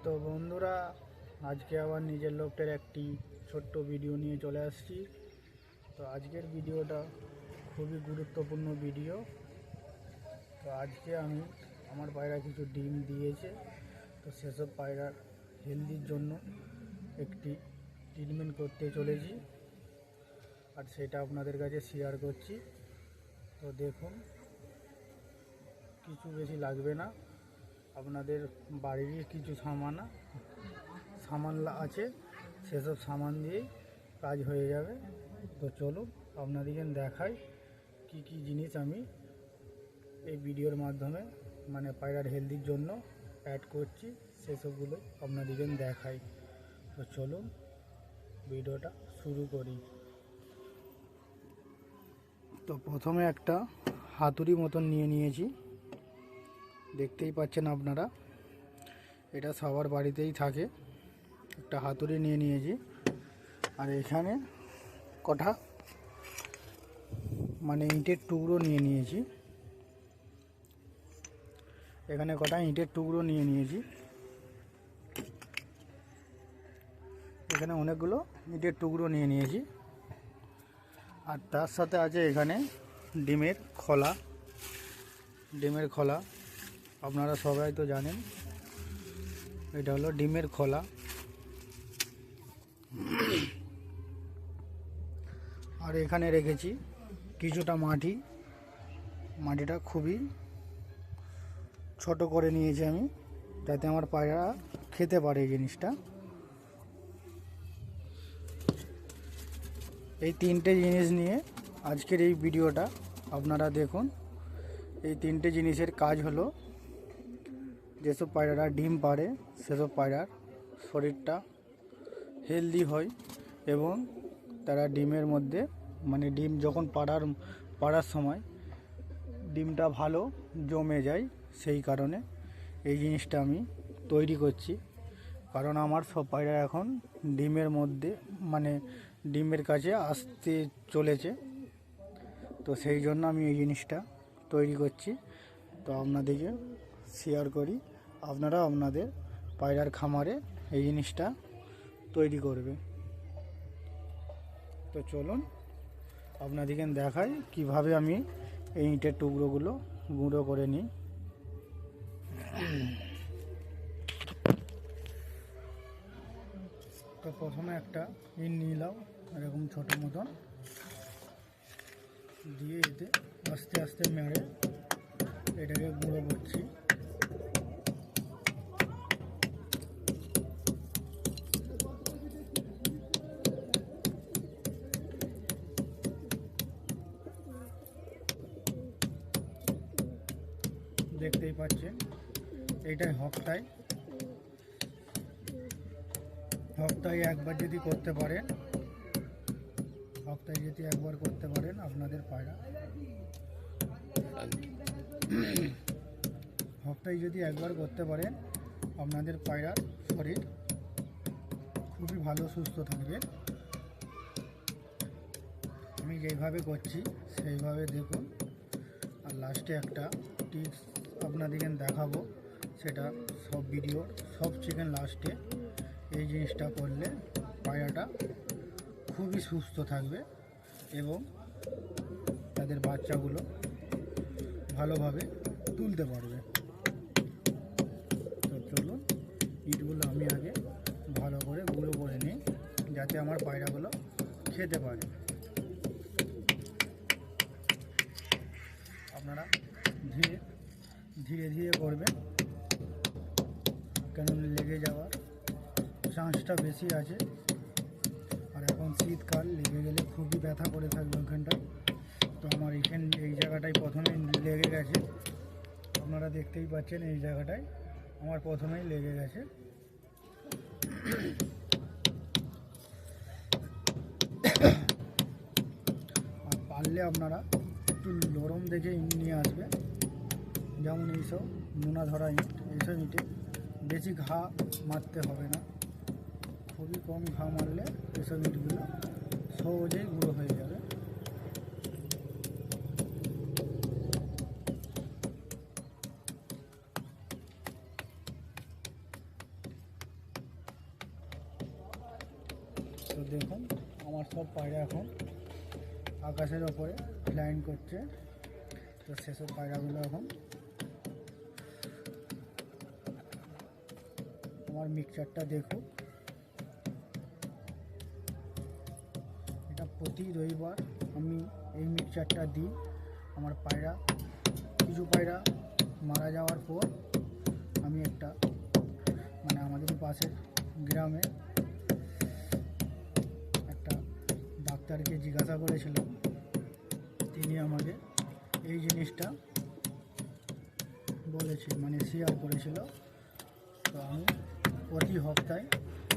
তো বন্ধুরা, আজকে আবার নিজের লোকটার একটি ছোট্ট ভিডিও নিয়ে চলে আসছি। তো আজকের ভিডিওটা খুবই গুরুত্বপূর্ণ ভিডিও। তো আজকে আমি আমার পায়রা কিছু ডিম দিয়েছে, তো সেসব পায়রার হেলদির জন্য একটি ট্রিটমেন্ট করতে চলেছি, আর সেটা আপনাদের কাছে শেয়ার করছি। তো দেখুন, কিছু বেশি লাগবে না, আপনাদের বাড়িরই কিছু সামান আছে, সেসব সামান দিয়েই কাজ হয়ে যাবে। তো চলুন আপনাদেরকে দেখাই কি কি জিনিস আমি এই ভিডিওর মাধ্যমে মানে পায়রার হেলদির জন্য অ্যাড করছি, সেসবগুলো আপনাদেরকে দেখাই। তো চলুন ভিডিওটা শুরু করি। তো প্রথমে একটা হাতুড়ি মতন নিয়ে নিয়েছি, দেখতেই পাচ্ছেন আপনারা, এটা সবার বাড়িতেই থাকে। একটা হাতুড়ি নিয়ে নিয়েছি, আর এখানে কটা মানে ইটের টুকরো নিয়ে নিয়েছি। এখানে কটা ইটের টুকরো নিয়ে নিয়েছি, এখানে অনেকগুলো ইটের টুকরো নিয়ে নিয়েছি। আর তার সাথে আছে এখানে ডিমের খোলা। আপনারা সবাই তো জানেন, এটা হলো ডিমের খোলা। আর এখানে রেখেছি কিছুটা মাটিটা খুবই ছোট করে নিয়েছি আমি, যাতে আমার পায়রা খেতে পারে এই জিনিসটা। এই তিনটে জিনিস নিয়ে আজকের এই ভিডিওটা আপনারা দেখুন। এই তিনটে জিনিসের কাজ হলো, যেসব পায়রারা ডিম পাড়ে সেসব পায়রার শরীরটা হেলদি হয়, এবং তারা ডিমের মধ্যে মানে ডিম যখন পাড়ার সময় ডিমটা ভালো জমে যায়। সেই কারণে এই জিনিসটা আমি তৈরি করছি, কারণ আমার সব পায়রা এখন ডিমের মধ্যে মানে ডিমের কাছে আসতে চলেছে। তো সেই জন্য আমি এই জিনিসটা তৈরি করছি। তো আপনাদেরকে শেয়ার করি, আপনারা আপনাদের পায়রার খামারে এই জিনিসটা তৈরি করবে। তো চলুন আপনাদেরকে দেখাই কিভাবে আমি এই ইটের টুকরোগুলো গুঁড়ো করে নিই। তো প্রথমে একটা ইট নিলাম এরকম ছোটো মতন, দিয়ে এতে আস্তে আস্তে মেরে এটাকে গুঁড়ো করছি। দেখতেই পাচ্ছেন, এইটাই হপ্তায় একবার যদি করতে পারেন, আপনাদের পায়রা আপনাদের পায়রার শরীর খুবই ভালো সুস্থ থাকবে। আমি যেইভাবে করছি সেইভাবে দেখুন। আর লাস্টে একটা টিপস আপনাদেরকে দেখাবো, সেটা সব চিকেন লাস্টে এই জিনিসটা করলে পায়রাটা খুবই সুস্থ থাকবে এবং তাদের বাচ্চাগুলো ভালোভাবে তুলতে পারবে। তো চলুন ইটগুলো আমি আগে ভালো করে গুঁড়ো করে নিই, যাতে আমার পায়রাগুলো খেতে পারে। আপনারা ধীরে ধীরে করবেন, কেন লেগে যাওয়ার চান্সটা বেশি আছে। আর এখন শীতকাল, লেগে গেলে খুবই ব্যথা করে থাকবে ওখানটায়। তো আমার এই জায়গাটায় প্রথমে লেগে গেছে, আপনারা দেখতেই পাচ্ছেন, এই জায়গাটায় আমার প্রথমেই লেগে গেছে। আর পারলে আপনারা একটু নরম দেখে ইট নিয়ে আসবে, যেমন এইসব নোনা ধরা ইট। এইসব ইটে বেশি ঘা মারতে হবে না, খুবই কম ঘা মারলে এসব ইটগুলো সহজেই গুঁড়ো হয়ে যাবে। তো দেখুন আমার সব পায়রা এখন আকাশের ওপরে ফ্লাইং করছে। তো সেসব পায়রাগুলো এখন আমার মিক্সচারটা দেখুক। এটা প্রতি রবিবার আমি এই মিক্সচারটা দিই। আমার পায়রা কিছু পায়রা মারা যাওয়ার পর আমি একটা আমাদের পাশের গ্রামে একটা ডাক্তারকে জিজ্ঞাসা করেছিলাম, তিনি আমাকে এই জিনিসটা বলেছে শেয়ার করেছিল। তো আমি প্রতি সপ্তাহে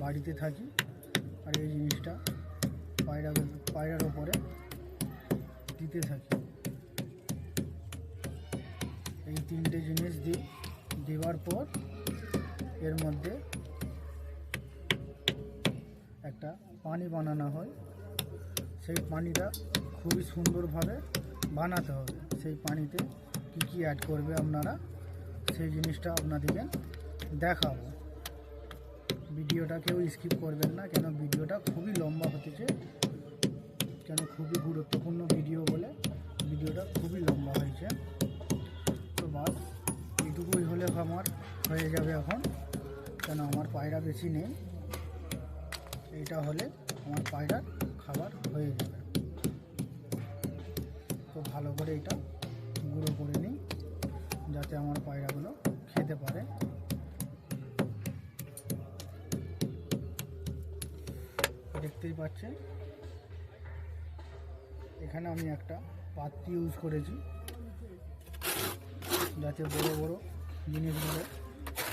বাড়িতে থাকি আর এই জিনিসটা পায়রার ওপরে দিতে থাকি। এই 3টে জিনিস দেওয়ার পর এর মধ্যে একটা পানি বানানো হয়। সেই পানিটা খুবই সুন্দরভাবে বানাতে হবে। সেই পানিতে কি কি অ্যাড করবে আপনারা, সেই জিনিসটা আপনাদেরকে দেখাবো। ভিডিওটা কেউ স্কিপ করবেন না, কেন ভিডিওটা খুবই লম্বা হতেছে, কেন খুবই গুরুত্বপূর্ণ ভিডিও বলে ভিডিওটা খুবই লম্বা হয়েছে। তো বাস এটুকুই হলে আমার হয়ে যাবে এখন, কেন আমার পায়রা বেশি নেই। এইটা হলে আমার পায়রার খাবার হয়ে যাবে। তো ভালো করে এটা গুঁড়ো করে নিই যাতে আমার পায়রাগুলো খেতে পারে। দেখতেই পাচ্ছেন এখানে আমি একটা পাত্র ইউজ করেছি যাতে বড় বড় জিনিসগুলো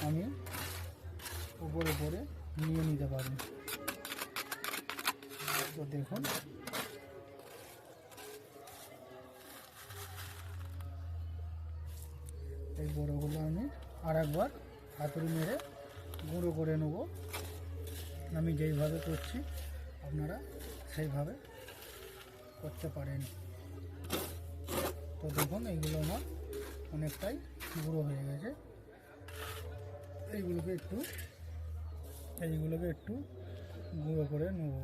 আমি উপরে নিয়ে নিতে পারি। তো দেখুন এই বড়গুলো আমি আর একবার হাতুড়ি মেরে গুঁড়ো করে নেব। আমি যেইভাবে করছি আপনারা সেইভাবে করতে পারেন। তো দেখুন এইগুলো আমার অনেকটাই গুঁড়ো হয়ে গেছে। এইগুলোকে একটু গুঁড়ো করে নেব।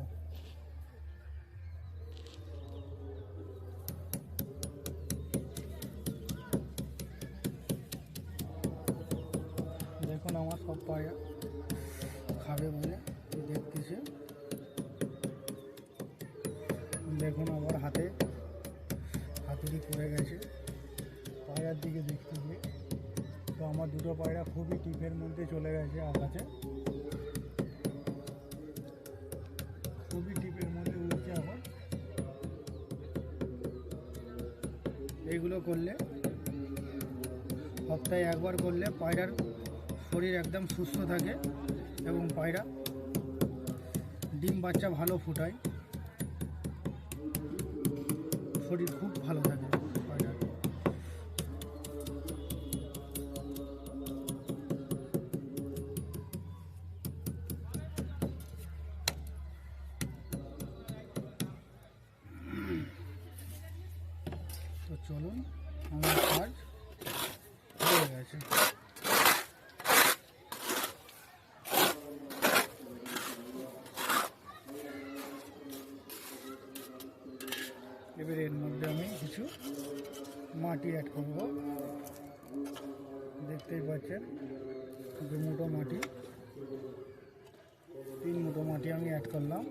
দেখুন আমার সব পায়রা খাবে বলে দেখতেছে। দেখুন আমার হাতে হাতুড়ি পড়ে গেছে পায়রার দিকে দেখতেছে। তো আমার দুটো পায়রা খুবই টিপের মধ্যে চলে গেছে আকাশে, খুবই টিপের মধ্যে উঠছে এখন। এইগুলো করলে সপ্তাহে একবার করলে পায়রার শরীর একদম সুস্থ থাকে এবং পায়রা ডিম বাচ্চা ভালো ফোটায়, শরীর খুব ভালো থাকে পায়রার। তো চলুন আমার কাজ হয়ে গেছে। এবার এর মধ্যে আমি কিছু মাটি অ্যাড করব। দেখতেই পাচ্ছেন 2 মুঠো মাটি, 3 মুঠো মাটি আমি অ্যাড করলাম,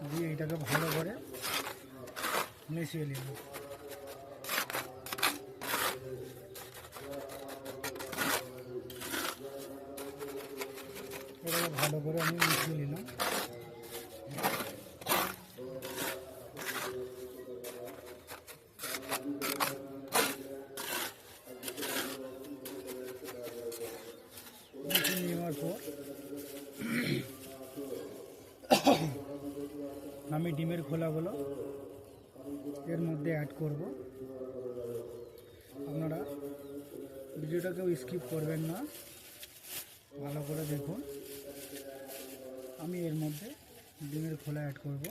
দিয়ে এইটাকে ভালো করে মিশিয়ে নিব। এটাকে ভালো করে আমি মিশিয়ে নিলাম। নেওয়ার পর আমি ডিমের খোলাগুলো এর মধ্যে অ্যাড করব। আপনারা ভিডিওটাকেও স্কিপ করবেন না, ভালো করে দেখুন। আমি এর মধ্যে ডিমের খোলা অ্যাড করব।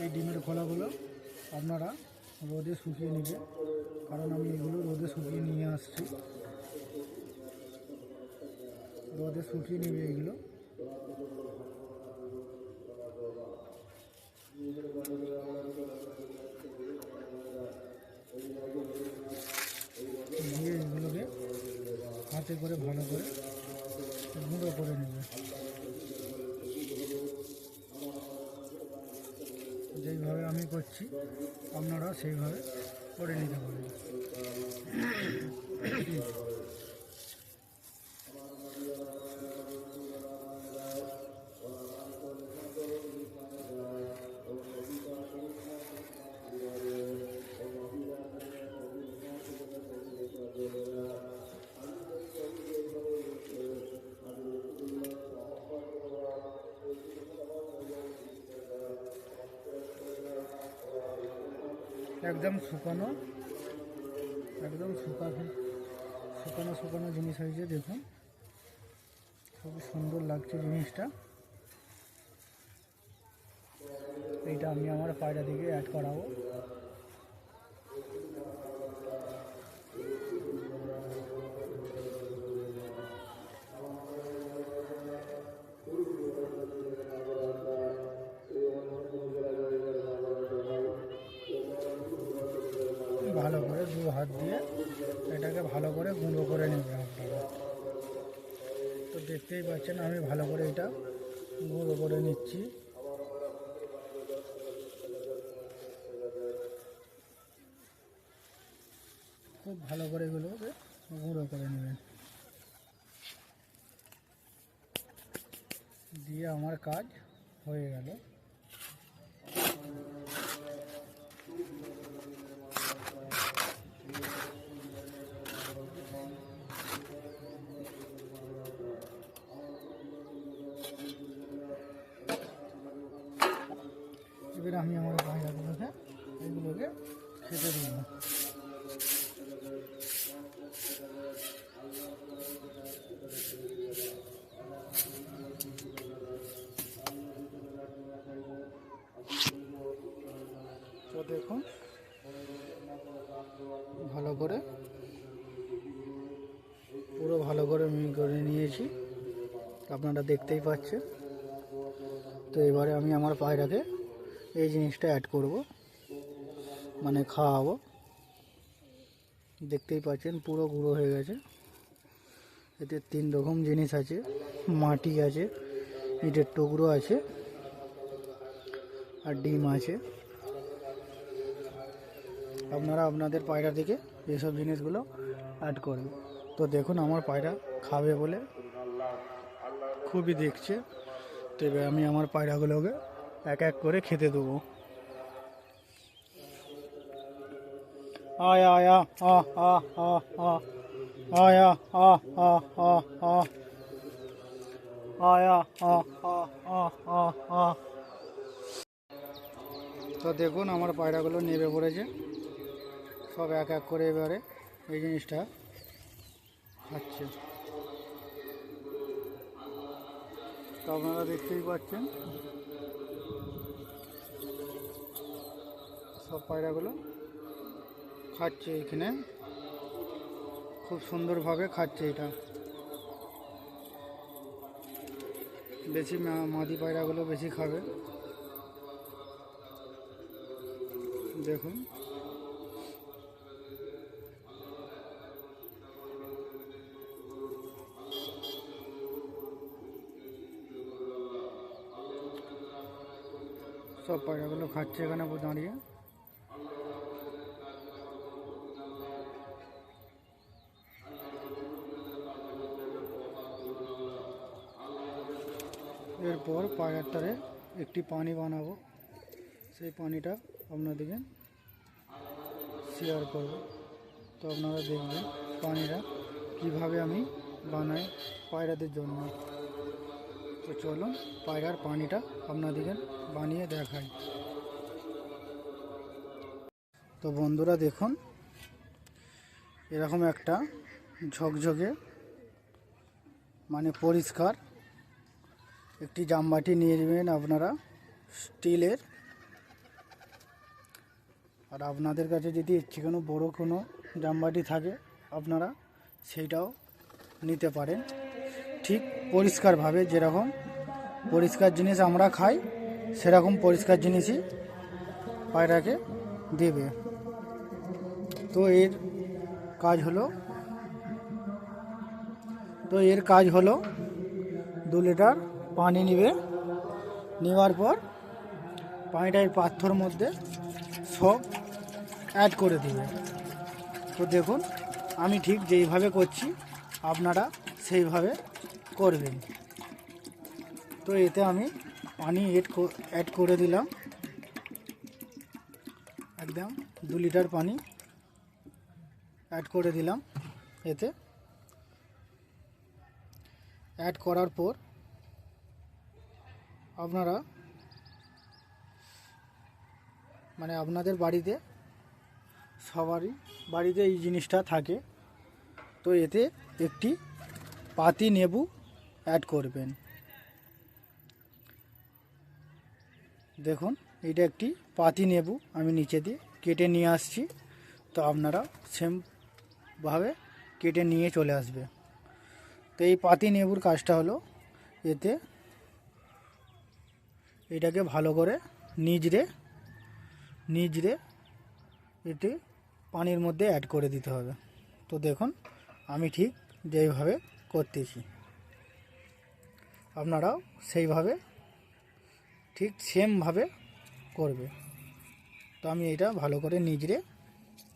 এই ডিমের খোলাগুলো আপনারা রোদে শুকিয়ে নেবে, কারণ আমি এগুলো রোদে শুকিয়ে নিয়ে আসছি। রোদে শুকিয়ে নেবে এইগুলো। দিয়ে এগুলোকে হাতে করে ভালো করে গুঁড়ো করে নেবে। যেইভাবে আমি করছি আপনারাও সেইভাবে করে নিতে পারেন। একদম শুকানো শুকানো জিনিস হয়েছে। দেখুন খুব সুন্দর লাগছে জিনিসটা। এইটা আমি আমার পায়রা দিকে অ্যাড করাবো। ভালো করে দু হাত দিয়ে এটাকে ভালো করে গুঁড়ো করে নেবে আপনারা। তো দেখতেই পাচ্ছেন আমি ভালো করে এটা গুঁড়ো করে নিচ্ছি। খুব ভালো করে এগুলোকে গুঁড়ো করে নেবেন। দিয়ে আমার কাজ হয়ে গেল। এবার আমি আমার পায়রাগুলোকে এগুলোকে খেতে দেব। তো দেখুন ভালো করে পুরো ভালো করে আমি করে নিয়েছি, আপনারা দেখতেই পাচ্ছেন। তো এবারে আমি আমার পায়রাকে এই জিনিসটা অ্যাড করব, মানে খাওয়াবো। দেখতেই পাচ্ছেন পুরো গুঁড়ো হয়ে গেছে। এতে 3 রকম জিনিস আছে, মাটি আছে, ইটের টুকরো আছে আর ডিম আছে। আপনারা আপনাদের পায়রা থেকে এইসব জিনিসগুলো অ্যাড করবেন। তো দেখুন আমার পায়রা খাবে বলে খুবই দেখছে। তো এবার আমি আমার পায়রাগুলোকে এক এক করে খেতে দেবো। আয়া আয়া আ আ আ আ আয়া আ আ আ আ আয়া আ আ আ আ আ। তো দেখুন আমার পায়রাগুলো নেমে পড়েছে সব এক এক করে। এবারে এই জিনিসটা খাচ্ছে। তো আপনারা দেখতেই পাচ্ছেন সব পায়রাগুলো খাচ্ছে এখানে, খুব সুন্দরভাবে খাচ্ছে। এটা বেশি মাদি পায়রাগুলো বেশি খাবে। দেখুন সব পায়রাগুলো খাচ্ছে এখানে দাঁড়িয়ে। এরপর পায়রার তারে একটি পানি বানাবো, সেই পানিটা আপনাদেরকে শেয়ার করব। তো আপনারা দেখবেন পানিটা কিভাবে আমি বানাই পায়রাদের জন্য। তো চলুন পায়রার পানিটা আপনাদেরকে বানিয়ে দেখাই। তো বন্ধুরা দেখুন এরকম একটা ঝকঝকে মানে পরিষ্কার একটি জামবাটি নিয়ে নেবেন আপনারা স্টিলের। আর আপনাদের কাছে যদি কোনো বড় জামবাটি থাকে আপনারা সেইটাও নিতে পারেন। ঠিক পরিষ্কারভাবে, যেরকম পরিষ্কার জিনিস আমরা খাই সেরকম পরিষ্কার জিনিসই পায়রাকে দেবে। তো এর কাজ হলো 2 লিটার পানি নেবে, নেওয়ার পর পানিটা এই পাত্রর মধ্যে সব অ্যাড করে দিবে। তো দেখুন আমি ঠিক যেইভাবে করছি আপনারা সেইভাবে করবেন। তো এতে আমি পানি অ্যাড করে দিলাম, একদম 2 লিটার পানি অ্যাড করে দিলাম। এতে অ্যাড করার পর আপনারা আপনাদের বাড়িতে সবারই বাড়িতে এই জিনিসটা থাকে। তো এতে একটি পাতি লেবু অ্যাড করবেন। দেখুন এটা একটি পাতি লেবু আমি নিচে দিয়ে কেটে নিয়ে আসছি। তো আপনারা সেমভাবে কেটে নিয়ে চলে আসবে। তো এই পাতি লেবুর কাজটা হলো এতে এটাকে ভালো করে নিজড়ে এটি পানির মধ্যে অ্যাড করে দিতে হবে। তো দেখুন আমি ঠিক যেইভাবে করতেছি আপনারাও সেইভাবে ঠিক সেমভাবে করবে। তো আমি এটা ভালো করে নিজড়ে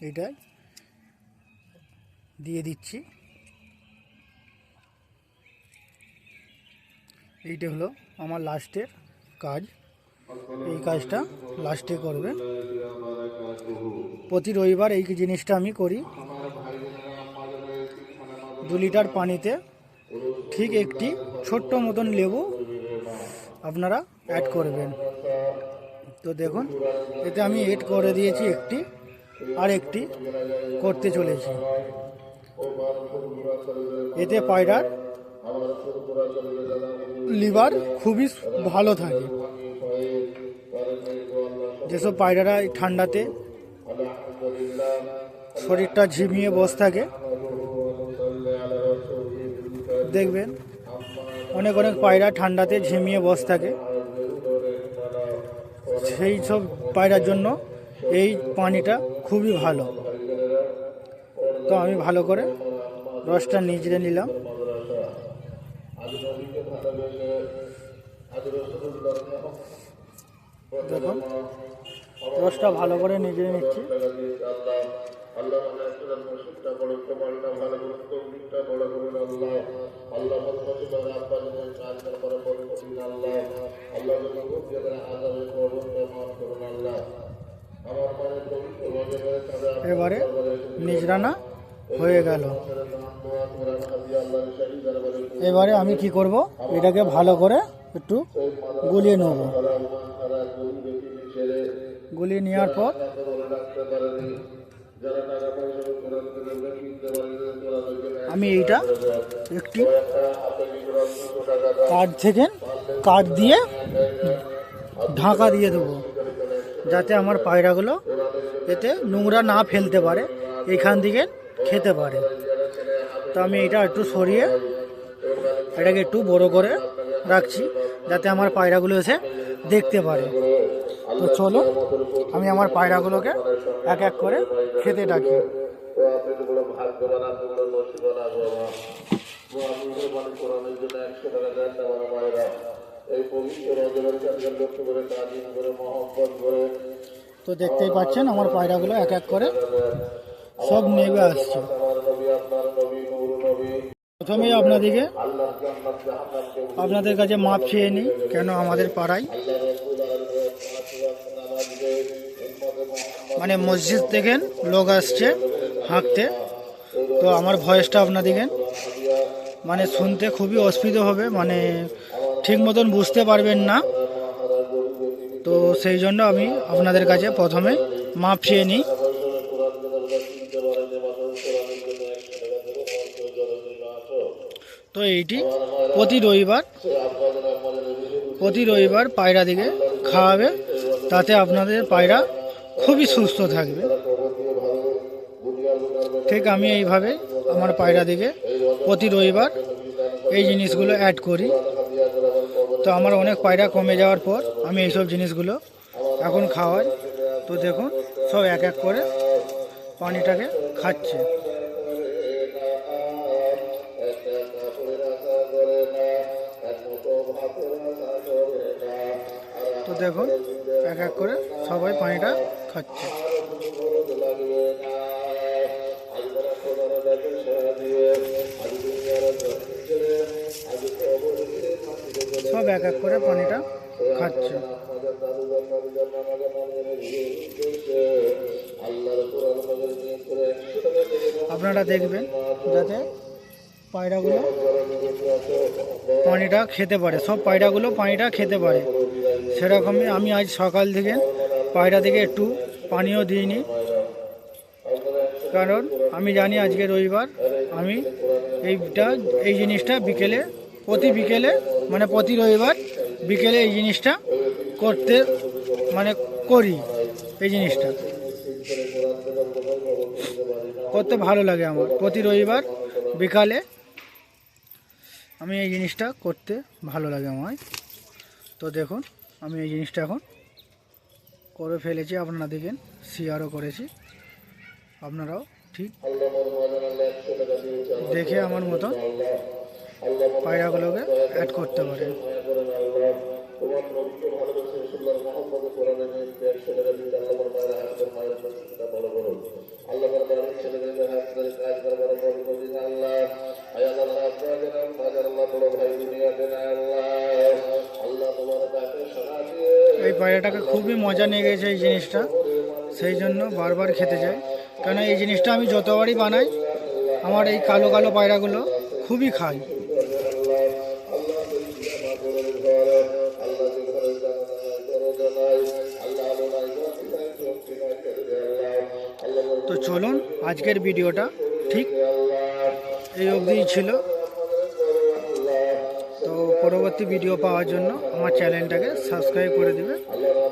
এটা দিয়ে দিচ্ছি। এইটা হলো আমার লাস্টের কাজ। এই কাজটা লাস্টে করবে। প্রতি রবিবার এই জিনিসটা আমি করি। 2 লিটার পানিতে ঠিক একটি ছোট্ট মতন লেবু আপনারা অ্যাড করবেন। তো দেখুন এতে আমি অ্যাড করে দিয়েছি একটি, আর একটি করতে চলেছি। এতে পায়রার লিভার খুবই ভালো থাকে। যেসব পায়রারা ঠান্ডাতে শরীরটা ঝিমিয়ে বসে থাকে, দেখবেন অনেক পায়রা ঠান্ডাতে ঝিমিয়ে বসে থাকে, সেই সব পায়রার জন্য এই পানিটা খুবই ভালো। তো আমি ভালো করে রসটা নিজড়ে নিলাম। দেখুন রসটা ভালো করে নিজড়ে নিচ্ছি। এবারে নিজড়ানা হয়ে গেল। এবারে আমি কি করব, এটাকে ভালো করে একটু গুলিয়ে নেব। গুলিয়ে নেওয়ার পর আমি এইটা একটি কাঠ দিয়ে ঢাকা দিয়ে দেবো, যাতে আমার পায়রাগুলো এতে নোংরা না ফেলতে পারে, এইখান থেকে খেতে পারে। তো আমি এটা একটু সরিয়ে এটাকে একটু বড় করে রাখছি, যাতে আমার পায়রাগুলো এসে দেখতে পারে। তো চলো আমি আমার পায়রাগুলোকে এক এক করে খেতে ডাকি। তো দেখতেই পাচ্ছেন আমার পায়রাগুলো এক এক করে সব নেমে আসছে। প্রথমেই আপনাদের কাছে মাপ চেয়ে নিই, কেন আমাদের পাড়ায় মসজিদ থেকে লোক আসছে হাঁকতে। তো আমার ভয়েসটা আপনাদের শুনতে খুবই অসুবিধা হবে, ঠিক মতন বুঝতে পারবেন না। তো সেই জন্য আমি আপনাদের কাছে প্রথমে মাপ চেয়ে নিই। তো এইটি প্রতি রবিবার পায়রা দিকে খাওয়াবে, তাতে আপনাদের পায়রা খুবই সুস্থ থাকবে। ঠিক আমি এইভাবে আমার পায়রা দিকে প্রতি রবিবার এই জিনিসগুলো অ্যাড করি। তো আমার অনেক পায়রা কমে যাওয়ার পর আমি এইসব জিনিসগুলো এখন খাওয়াই। তো দেখুন সব এক এক করে পানিটাকে খাচ্ছে। তো দেখুন এক এক করে সবাই পানিটা খাচ্ছে। সব এক এক করে পানিটা খাচ্ছে। আপনারা দেখবেন যাতে পায়রাগুলো পানিটা খেতে পারে, সব পায়রাগুলো পানিটা খেতে পারে। সেরকমই আমি আজ সকাল থেকে পায়রা থেকে একটু পানিও দিইনি, কারণ আমি জানি আজকে রবিবার। আমি এই জিনিসটা বিকেলে, প্রতি বিকেলে মানে প্রতি রবিবার বিকেলে এই জিনিসটা করি। এই জিনিসটা করতে ভালো লাগে আমার। প্রতি রবিবার বিকালে আমি এই জিনিসটা করতে ভালো লাগে আমার। তো দেখুন আমি এই জিনিসটা এখন করে ফেলেছি, আপনারা দেখেন, শেয়ারও করেছি। আপনারাও ঠিক দেখে আমার মতন পায়রাগুলোকে অ্যাড করতে পারেন। এই পায়রাটাকে খুবই মজা নিয়ে গেছে এই জিনিসটা, সেই জন্য বারবার খেতে যায়। কেন এই জিনিসটা আমি যতবারই বানাই আমার এই কালো কালো পায়রাগুলো খুবই খায়। তো চলুন আজকের ভিডিওটা ঠিক এই অবধিই ছিল। তো পরবর্তী ভিডিও পাওয়ার জন্য আমার চ্যানেলটাকে সাবস্ক্রাইব করে দেবে,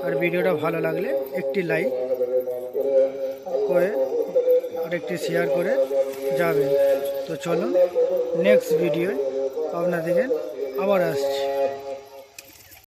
আর ভিডিওটা ভালো লাগলে একটি লাইক করে আর একটি শেয়ার করে যাবেন। তো চলুন নেক্সট ভিডিও আপনাদেরকে আবার আসছি।